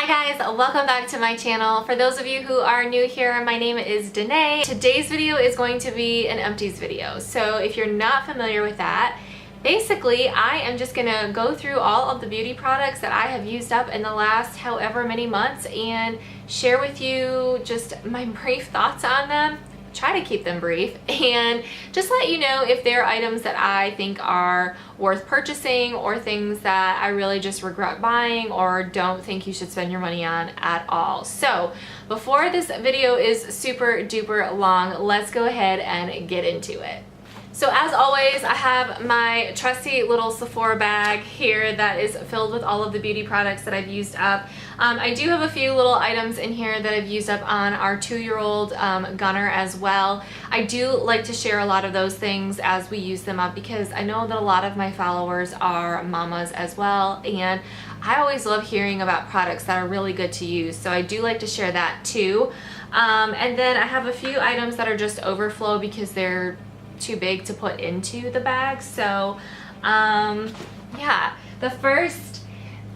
Hi guys, welcome back to my channel. For those of you who are new here, my name is Denae. Today's video is going to be an empties video. So if you're not familiar with that, basically I am just gonna go through all of the beauty products that I have used up in the last however many months and share with you just my brief thoughts on them. Try to keep them brief and just let you know if there are items that I think are worth purchasing or things that I really just regret buying or don't think you should spend your money on at all. So before this video is super duper long, let's go ahead and get into it. So as always, I have my trusty little Sephora bag here that is filled with all of the beauty products that I've used up. I do have a few little items in here that I've used up on our 2-year-old Gunner as well. I do like to share a lot of those things as we use them up because I know that a lot of my followers are mamas as well, and I always love hearing about products that are really good to use, so I do like to share that too. And then I have a few items that are just overflow because they're too big to put into the bag. So yeah, the first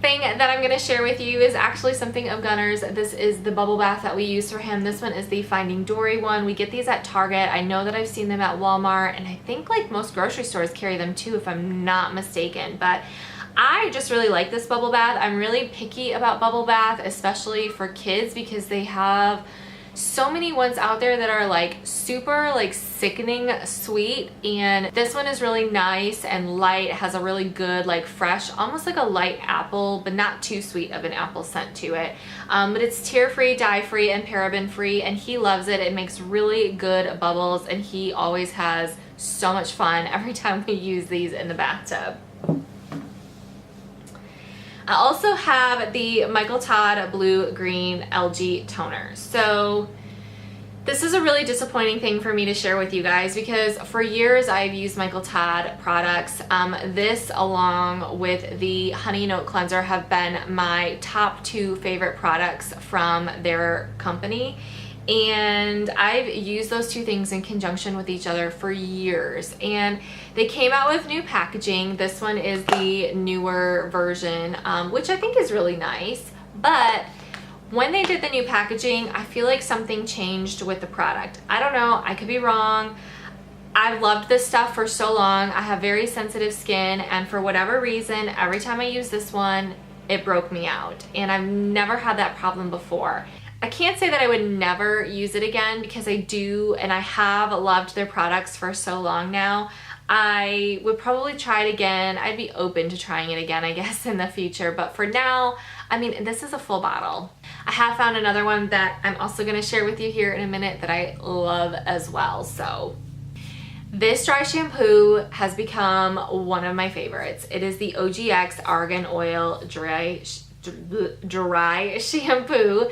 thing that I'm going to share with you is actually something of Gunner's. This is the bubble bath that we use for him. This one is the Finding Dory one. We get these at Target. I know that I've seen them at Walmart, and I think like most grocery stores carry them too if I'm not mistaken, but I just really like this bubble bath. I'm really picky about bubble bath, especially for kids, because they have so many ones out there that are like super like sickening sweet, and this one is really nice and light. It has a really good like fresh, almost like a light apple but not too sweet of an apple scent to it, but it's tear free, dye free, and paraben free, and he loves it. It makes really good bubbles, and he always has so much fun every time we use these in the bathtub. I also have the Michael Todd Blue Green Algae Toner. So this is a really disappointing thing for me to share with you guys because for years I've used Michael Todd products. This along with the Honey Note Cleanser have been my top 2 favorite products from their company. And I've used those 2 things in conjunction with each other for years, and they came out with new packaging. This one is the newer version, which I think is really nice, but when they did the new packaging, I feel like something changed with the product. I don't know, I could be wrong. I've loved this stuff for so long. I have very sensitive skin, and for whatever reason, every time I use this one, it broke me out, and I've never had that problem before. I can't say that I would never use it again because I do, and I have loved their products for so long now. I would probably try it again. I'd be open to trying it again, I guess, in the future. But for now, I mean, this is a full bottle. I have found another one that I'm also going to share with you here in a minute that I love as well. So this dry shampoo has become one of my favorites. It is the OGX Argan Oil Dry Shampoo.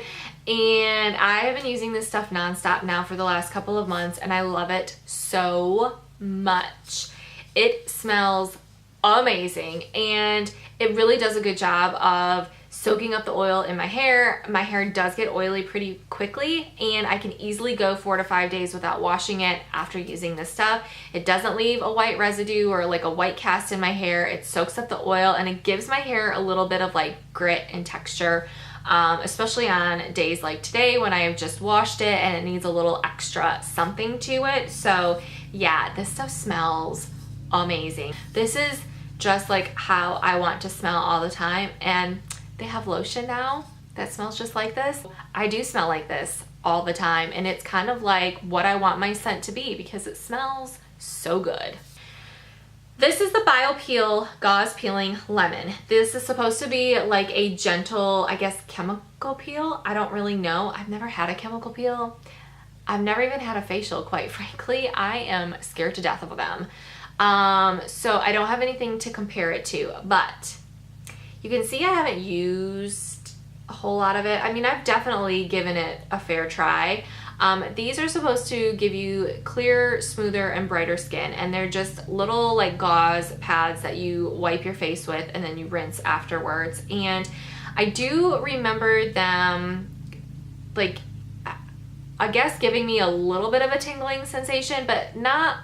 And I have been using this stuff nonstop now for the last couple of months, and I love it so much. It smells amazing, and it really does a good job of soaking up the oil in my hair. My hair does get oily pretty quickly, and I can easily go 4 to 5 days without washing it after using this stuff. It doesn't leave a white residue or like a white cast in my hair. It soaks up the oil, and it gives my hair a little bit of like grit and texture. Especially on days like today when I have just washed it and it needs a little extra something to it. So yeah, this stuff smells amazing. This is just like how I want to smell all the time, and they have lotion now that smells just like this. I do smell like this all the time, and it's kind of like what I want my scent to be because it smells so good. This is the BioPeel Gauze Peeling Lemon. This is supposed to be like a gentle, I guess, chemical peel. I don't really know. I've never had a chemical peel. I've never even had a facial, quite frankly. I am scared to death of them. So I don't have anything to compare it to, but you can see I haven't used a whole lot of it. I mean, I've definitely given it a fair try. These are supposed to give you clear, smoother, and brighter skin, and they're just little like gauze pads that you wipe your face with and then you rinse afterwards. And I do remember them like, I guess, giving me a little bit of a tingling sensation, but not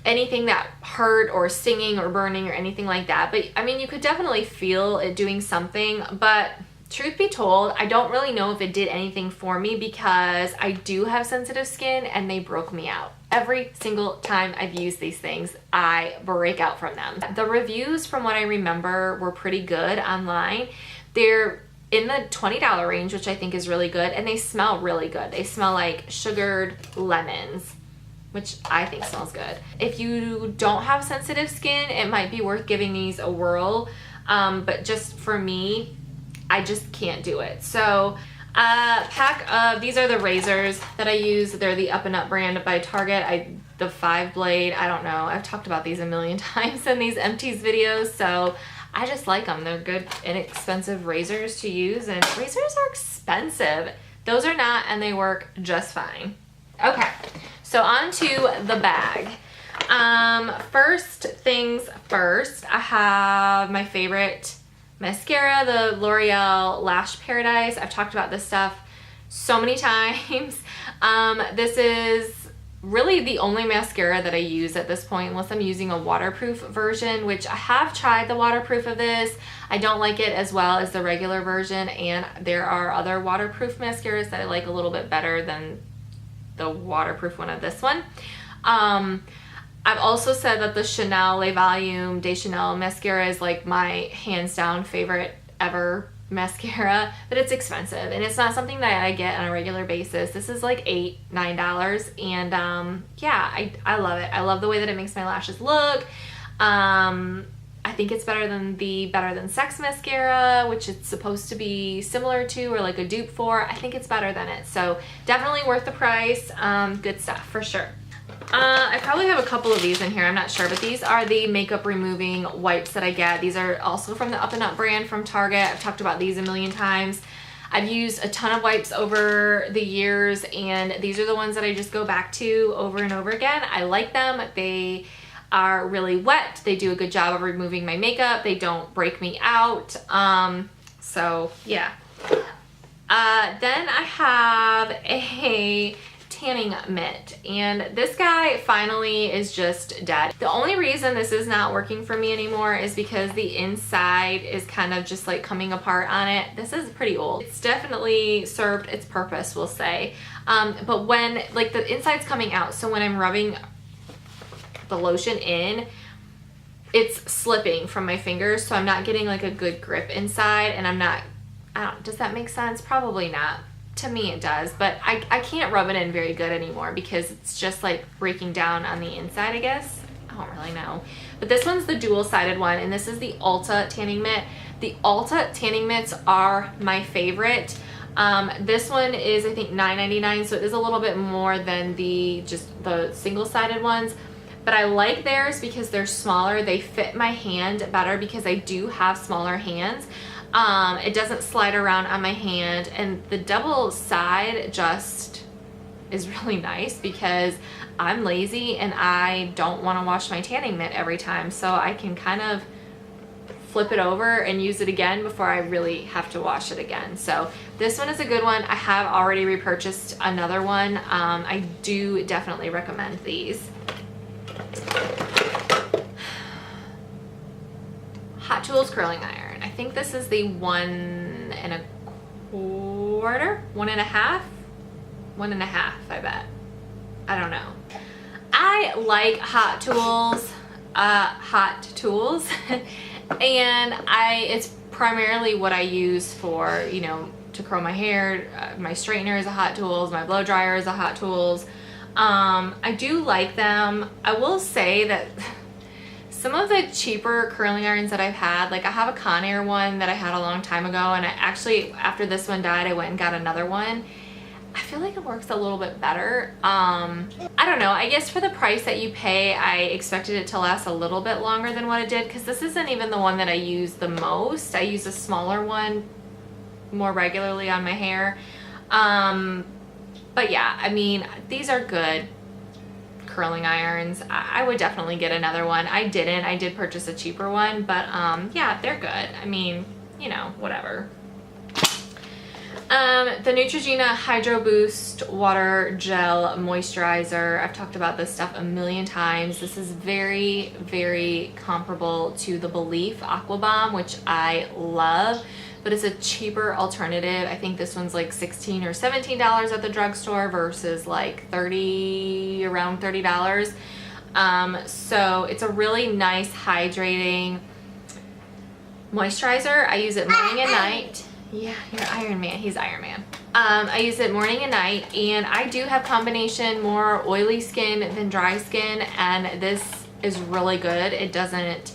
anything that hurt or stinging or burning or anything like that. But I mean, you could definitely feel it doing something, but truth be told, I don't really know if it did anything for me because I do have sensitive skin and they broke me out. Every single time I've used these things, I break out from them. The reviews, from what I remember, were pretty good online. They're in the $20 range, which I think is really good, and they smell really good. They smell like sugared lemons, which I think smells good. If you don't have sensitive skin, it might be worth giving these a whirl, but just for me, I just can't do it. So pack of, these are the razors that I use. They're the Up and Up brand by Target. The 5-blade, I don't know. I've talked about these a million times in these Empties videos, so I just like them. They're good, inexpensive razors to use, and razors are expensive. Those are not, and they work just fine. Okay, so on to the bag. First things first, I have my favorite mascara, the L'Oreal Lash Paradise. I've talked about this stuff so many times. This is really the only mascara that I use at this point, unless I'm using a waterproof version, which I have tried the waterproof of this. I don't like it as well as the regular version, and there are other waterproof mascaras that I like a little bit better than the waterproof one of this one. I've also said that the Chanel Le Volume de Chanel mascara is like my hands down favorite ever mascara, but it's expensive and it's not something that I get on a regular basis. This is like $8, $9, and yeah, I love it. I love the way that it makes my lashes look. I think it's better than the Better Than Sex mascara, which it's supposed to be similar to or like a dupe for. I think it's better than it, so definitely worth the price. Good stuff for sure. I probably have a couple of these in here, I'm not sure, but these are the makeup removing wipes that I get. These are also from the Up and Up brand from Target. I've talked about these a million times. I've used a ton of wipes over the years, and these are the ones that I just go back to over and over again. I like them. They are really wet. They do a good job of removing my makeup. They don't break me out. So yeah. Then I have a tanning mitt, and this guy finally is just dead. The only reason this is not working for me anymore is because the inside is kind of just like coming apart on it. This is pretty old. It's definitely served its purpose, we'll say, but when like the inside's coming out, so when I'm rubbing the lotion in, it's slipping from my fingers, so I'm not getting like a good grip inside, and does that make sense? Probably not. To me it does, but I can't rub it in very good anymore because it's just like breaking down on the inside, I guess. I don't really know. But this one's the dual-sided one, and this is the Ulta tanning mitt. The Ulta tanning mitts are my favorite. This one is, I think, $9.99, so it is a little bit more than the single-sided ones. But I like theirs because they're smaller. They fit my hand better because I do have smaller hands. It doesn't slide around on my hand, and the double side just is really nice because I'm lazy and I don't want to wash my tanning mitt every time, so I can kind of flip it over and use it again before I really have to wash it again. So this one is a good one. I have already repurchased another one. I do definitely recommend these. Hot Tools curling iron. I think this is the 1 1/4, 1.5, 1.5, I bet. I don't know. I like Hot Tools, and it's primarily what I use for, you know, to curl my hair. My straightener is a Hot Tools, my blow dryer is a Hot Tools. I do like them. I will say that some of the cheaper curling irons that I've had, like I have a Conair one that I had a long time ago, and I actually, after this one died, I went and got another one. I feel like it works a little bit better. I don't know, I guess for the price that you pay, I expected it to last a little bit longer than what it did, because this isn't even the one that I use the most. I use a smaller one more regularly on my hair. But yeah, I mean, these are good curling irons. I would definitely get another one. I did purchase a cheaper one, but yeah, they're good. I mean, you know, whatever. The Neutrogena Hydro Boost Water Gel Moisturizer. I've talked about this stuff a million times. This is very, very comparable to the Belief Aqua Bomb, which I love, but it's a cheaper alternative. I think this one's like $16 or $17 at the drugstore versus like around $30. So it's a really nice hydrating moisturizer. I use it morning and night. Yeah, you're Iron Man. He's Iron Man. I use it morning and night, and I do have combination more oily skin than dry skin, and this is really good. It doesn't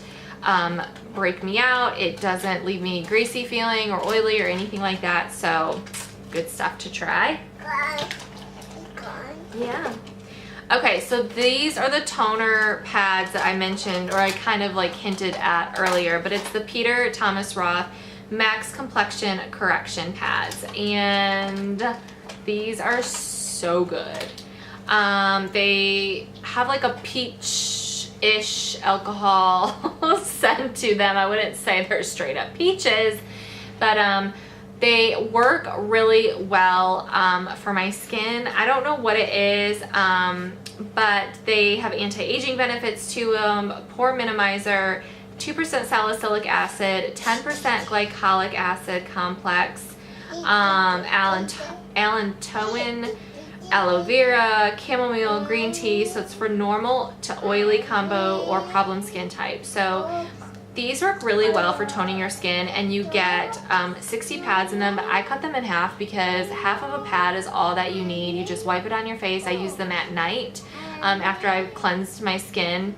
break me out. It doesn't leave me greasy feeling or oily or anything like that. So good stuff to try. Yeah. Okay, so these are the toner pads that I mentioned, or I kind of like hinted at earlier, but it's the Peter Thomas Roth Max Complexion Correction Pads, and these are so good. They have like a peach-ish alcohol scent to them. I wouldn't say they're straight up peaches, but they work really well for my skin. I don't know what it is, but they have anti-aging benefits to them, pore minimizer, 2% salicylic acid, 10% glycolic acid complex, allantoin, aloe vera, chamomile, green tea. So it's for normal to oily combo or problem skin type. So these work really well for toning your skin, and you get 60 pads in them, but I cut them in half because half of a pad is all that you need. You just wipe it on your face. I use them at night after I've cleansed my skin,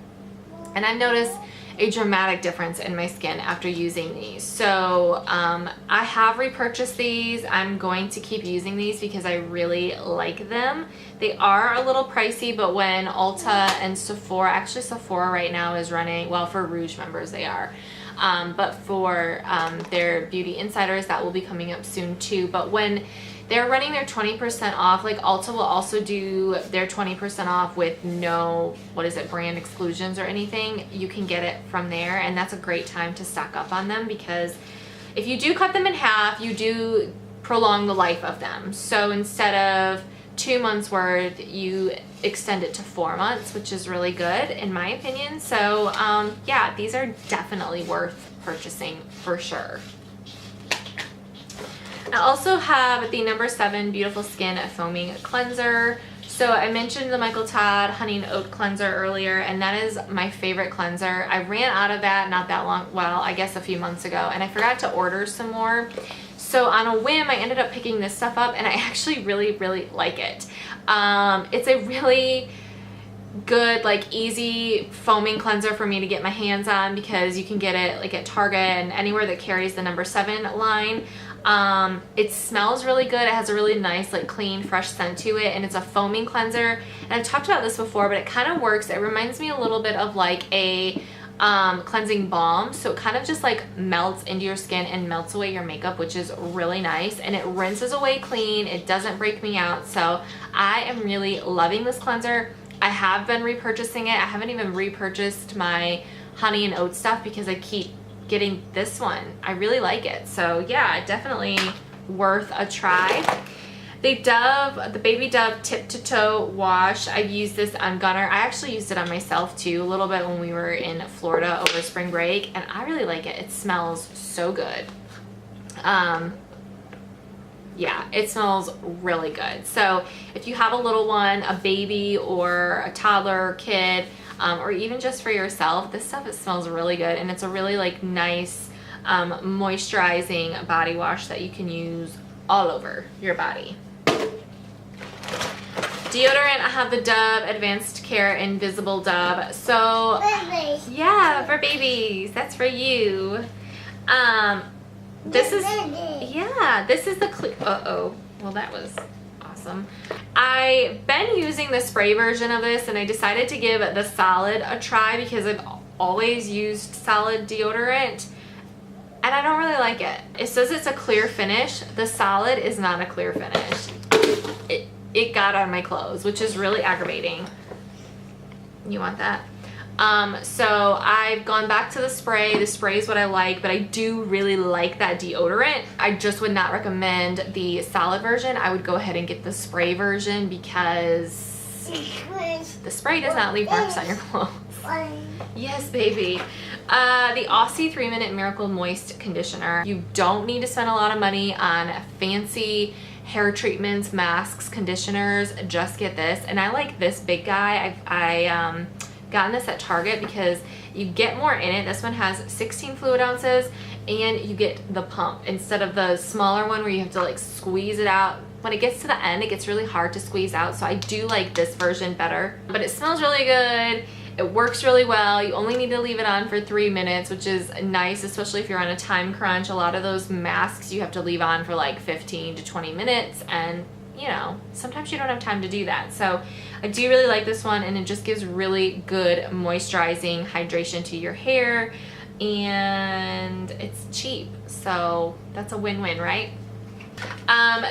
and I've noticed a dramatic difference in my skin after using these. So I have repurchased these. I'm going to keep using these because I really like them. They are a little pricey, but when Ulta and Sephora, actually Sephora right now is running, well, for Rouge members they are, but for their Beauty Insiders, that will be coming up soon too. But when they're running their 20% off, like Ulta will also do their 20% off with no, brand exclusions or anything. You can get it from there, and that's a great time to stock up on them, because if you do cut them in half, you do prolong the life of them. So instead of 2 months worth, you extend it to 4 months, which is really good in my opinion. So yeah, these are definitely worth purchasing for sure. I also have the number 7 Beautiful Skin Foaming Cleanser. So I mentioned the Michael Todd Honey and Oat Cleanser earlier, and that is my favorite cleanser. I ran out of that not that long, well, I guess a few months ago, and I forgot to order some more. So on a whim, I ended up picking this stuff up, and I actually really, really like it. It's a really good, like, easy foaming cleanser for me to get my hands on, because you can get it like at Target and anywhere that carries the number 7 line. It smells really good. It has a really nice, like, clean, fresh scent to it, and it's a foaming cleanser. And I've talked about this before, but it kind of works. It reminds me a little bit of like a cleansing balm. So it kind of just like melts into your skin and melts away your makeup, which is really nice, and it rinses away clean. It doesn't break me out. So I am really loving this cleanser. I have been repurchasing it. I haven't even repurchased my honey and oat stuff because I keep getting this one. I really like it. So yeah, definitely worth a try. The Baby Dove Tip to Toe Wash. I've used this on Gunner. I actually used it on myself too a little bit when we were in Florida over spring break, and I really like it. It smells so good. Yeah, it smells really good. So if you have a little one, a baby or a toddler or kid, or even just for yourself, this stuff, it smells really good, and it's a really like nice moisturizing body wash that you can use all over your body. Deodorant, I have the Dove Advanced Care Invisible Dove. So yeah, for babies, that's for you. This is the well, that was awesome. I've been using the spray version of this, and I decided to give the solid a try because I've always used solid deodorant, and I don't really like it. It says it's a clear finish. The solid is not a clear finish. It got on my clothes, which is really aggravating. You want that? So I've gone back to the spray. The spray is what I like, but I do really like that deodorant. I just would not recommend the solid version. I would go ahead and get the spray version because the spray does not leave marks on your clothes. Yes, baby. The Aussie 3-Minute Miracle Moist Conditioner. You don't need to spend a lot of money on fancy hair treatments, masks, conditioners. Just get this. And I like this big guy. I gotten this at Target because you get more in it. This one has 16 fluid ounces and you get the pump instead of the smaller one where you have to like squeeze it out. When it gets to the end, it gets really hard to squeeze out. So I do like this version better, but it smells really good. It works really well. You only need to leave it on for 3 minutes, which is nice, especially if you're on a time crunch. A lot of those masks you have to leave on for like 15 to 20 minutes, and you know, sometimes you don't have time to do that. So I do really like this one, and it just gives really good moisturizing hydration to your hair, and it's cheap. So that's a win-win, right?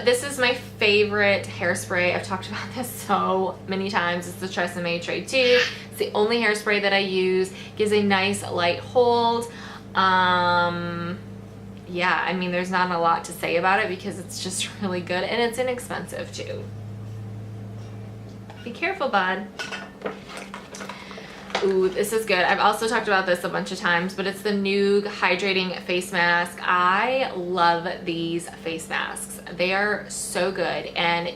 This is my favorite hairspray. I've talked about this so many times. It's the Tresemme Trade 2. It's the only hairspray that I use. Gives a nice light hold. Yeah, I mean, there's not a lot to say about it because it's just really good, and it's inexpensive too. Be careful, bud. Ooh, this is good. I've also talked about this a bunch of times, but it's the Noog Hydrating Face Mask. I love these face masks. They are so good, and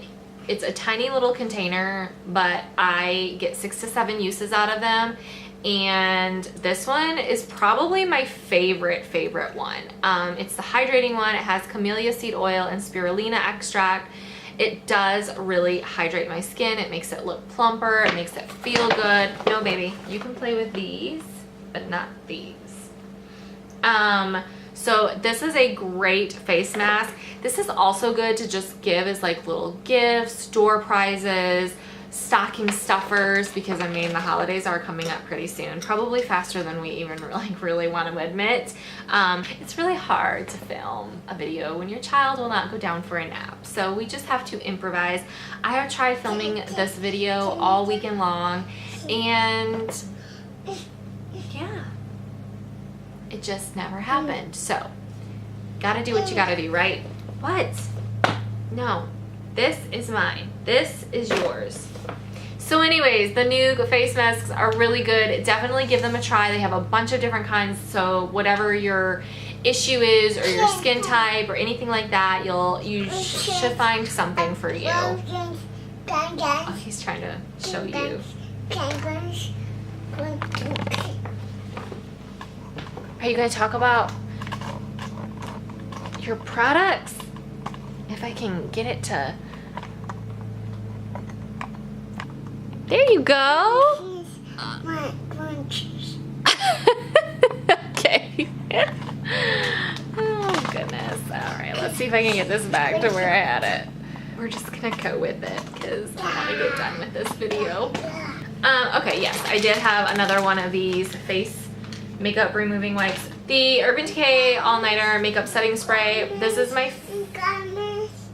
it's a tiny little container, but I get 6 to 7 uses out of them. And this one is probably my favorite one. It's the hydrating one. It has camellia seed oil and spirulina extract. It does really hydrate my skin. It makes it look plumper. It makes it feel good. No, baby, you can play with these, but not these. So this is a great face mask. This is also good to just give as like little gifts, door prizes, stocking stuffers, because I mean the holidays are coming up pretty soon, probably faster than we even really want to admit. It's really hard to film a video when your child will not go down for a nap, so we just have to improvise. I have tried filming this video all weekend long, and yeah, it just never happened. So gotta do what you gotta do, right? What? No, this is mine. This is yours. So anyways, the Noog face masks are really good. Definitely give them a try. They have a bunch of different kinds, so whatever your issue is or your skin type or anything like that, you should find something for you. Oh, he's trying to show you. Are you going to talk about your products? If I can get it to... There you go. Okay. Oh, goodness. All right, let's see if I can get this back to where I had it. We're just going to go with it because I want to get done with this video. Okay, yes, I did have another one of these face makeup removing wipes. The Urban Decay All-Nighter Makeup Setting Spray. This is my...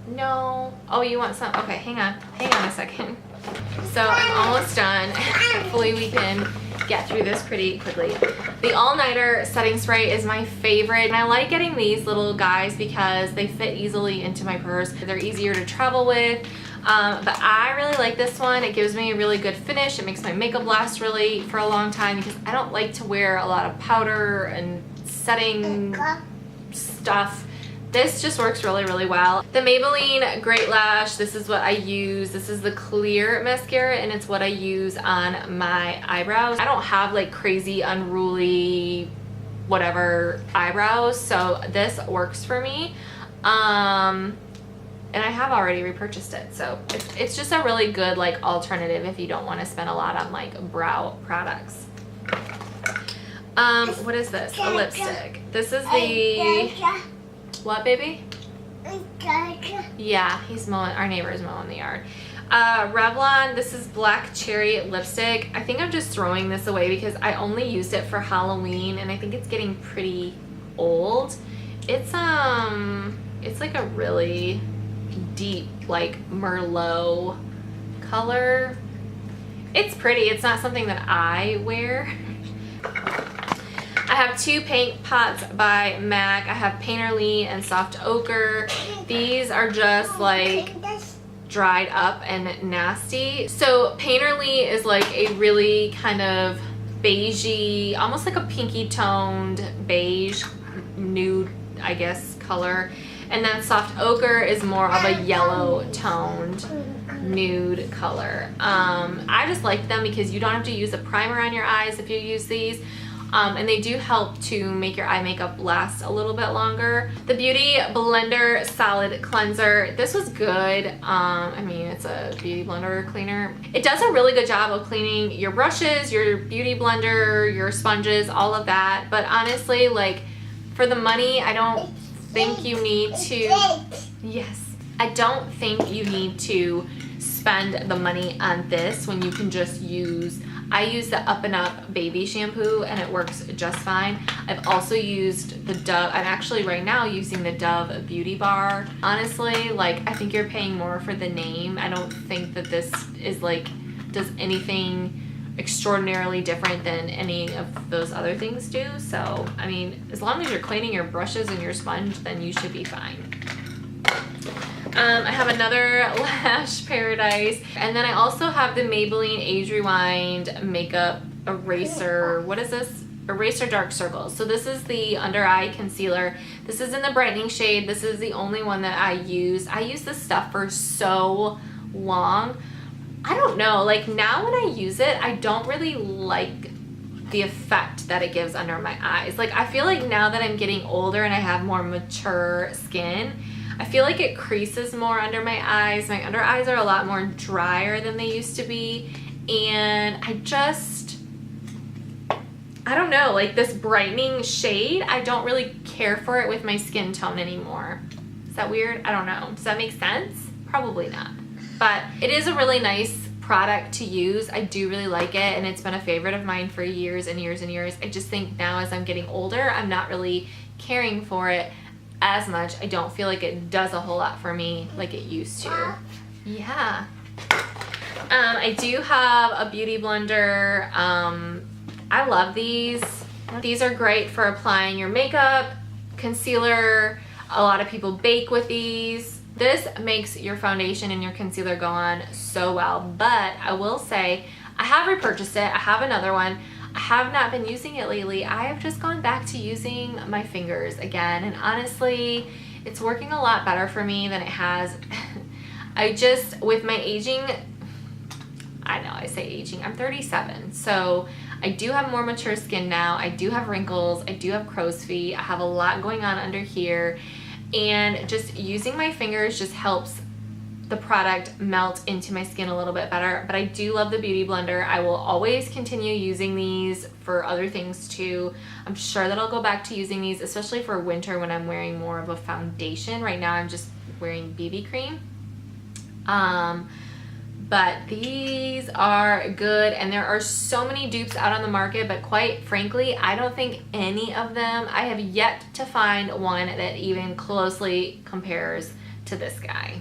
No. Oh, you want some? Okay, hang on. Hang on a second. So I'm almost done. Hopefully we can get through this pretty quickly. The All-Nighter Setting Spray is my favorite. And I like getting these little guys because they fit easily into my purse. They're easier to travel with. But I really like this one. It gives me a really good finish. It makes my makeup last really for a long time because I don't like to wear a lot of powder and setting stuff. This just works really well. The Maybelline Great Lash, this is what I use. This is the clear mascara, and it's what I use on my eyebrows. I don't have like crazy unruly whatever eyebrows, so this works for me. And I have already repurchased it, so it's just a really good like alternative if you don't want to spend a lot on like brow products. What is this? A lipstick. This is the... What, baby? Yeah, he's mowing, our neighbor is mowing the yard. Revlon, this is Black Cherry Lipstick. I think I'm just throwing this away because I only used it for Halloween and I think it's getting pretty old. It's like a really deep like Merlot color. It's pretty. It's not something that I wear. I have two paint pots by MAC. I have Painterly and Soft Ochre. These are just like dried up and nasty. So Painterly is like a really kind of beigey, almost like a pinky toned beige nude, I guess, color. And then Soft Ochre is more of a yellow toned nude color. I just like them because you don't have to use a primer on your eyes if you use these. And they do help to make your eye makeup last a little bit longer. The Beauty Blender Solid Cleanser. This was good. I mean, it's a beauty blender cleaner. It does a really good job of cleaning your brushes, your beauty blender, your sponges, all of that. But honestly, like, for the money, I don't think you need to... Yes. I don't think you need to spend the money on this when you can just use... I use the Up and Up baby shampoo and it works just fine. I've also used the Dove. I'm actually right now using the Dove Beauty Bar. Honestly, like, I think you're paying more for the name. I don't think that this is like, does anything extraordinarily different than any of those other things do. So, I mean, as long as you're cleaning your brushes and your sponge, then you should be fine. I have another Lash Paradise, and then I also have the Maybelline Age Rewind Makeup Eraser. What is this? Eraser Dark Circles. So this is the under eye concealer. This is in the brightening shade. This is the only one that I use. I use this stuff for so long. I don't know, like, now when I use it, I don't really like the effect that it gives under my eyes. Like, I feel like now that I'm getting older and I have more mature skin, I feel like it creases more under my eyes. My under eyes are a lot more drier than they used to be. And I don't know, like this brightening shade, I don't really care for it with my skin tone anymore. Is that weird? I don't know. Does that make sense? Probably not. But it is a really nice product to use. I do really like it, and it's been a favorite of mine for years and years and years. I just think now as I'm getting older, I'm not really caring for it as much. I don't feel like it does a whole lot for me like it used to. Yeah. I do have a beauty blender. I love these. These are great for applying your makeup, concealer. A lot of people bake with these. This makes your foundation and your concealer go on so well, but I will say I have repurchased it. I have another one. I have not been using it lately. I have just gone back to using my fingers again, and honestly, it's working a lot better for me than it has. I just, with my aging, I know I say aging, I'm 37, so I do have more mature skin now. I do have wrinkles. I do have crow's feet. I have a lot going on under here, and just using my fingers just helps the product melt into my skin a little bit better. But I do love the Beauty Blender. I will always continue using these for other things too. I'm sure that I'll go back to using these, especially for winter when I'm wearing more of a foundation. Right now I'm just wearing BB cream. But these are good, and there are so many dupes out on the market, but quite frankly, I don't think any of them, I have yet to find one that even closely compares to this guy.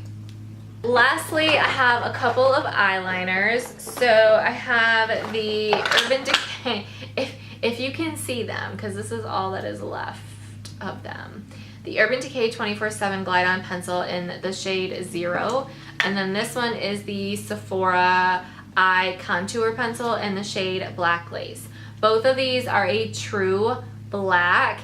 Lastly, I have a couple of eyeliners. So I have the Urban Decay, if you can see them, because this is all that is left of them. The Urban Decay 24/7 Glide On Pencil in the shade 0. And then this one is the Sephora Eye Contour Pencil in the shade Black Lace. Both of these are a true black.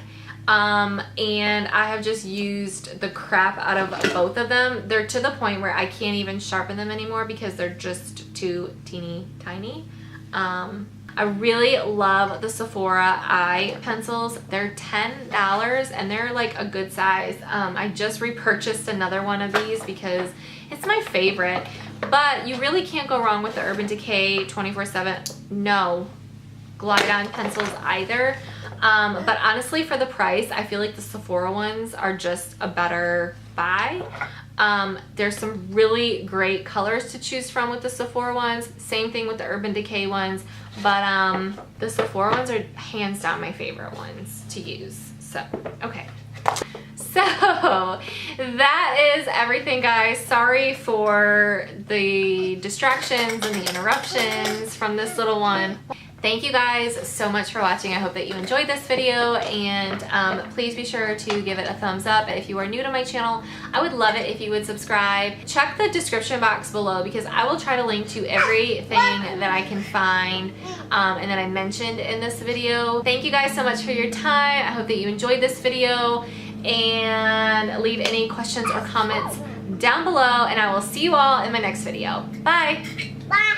And I have just used the crap out of both of them. They're to the point where I can't even sharpen them anymore because they're just too teeny tiny. I really love the Sephora eye pencils. They're $10 and they're like a good size. I just repurchased another one of these because it's my favorite, but you really can't go wrong with the Urban Decay 24/7 no Glide On pencils either. But honestly, for the price, I feel like the Sephora ones are just a better buy. There's some really great colors to choose from with the Sephora ones. Same thing with the Urban Decay ones. But the Sephora ones are hands down my favorite ones to use. So, okay. So that is everything, guys. Sorry for the distractions and the interruptions from this little one. Thank you guys so much for watching. I hope that you enjoyed this video, and please be sure to give it a thumbs up. And if you are new to my channel, I would love it if you would subscribe. Check the description box below because I will try to link to everything that I can find and that I mentioned in this video. Thank you guys so much for your time. I hope that you enjoyed this video, and leave any questions or comments down below, and I will see you all in my next video. Bye! Bye.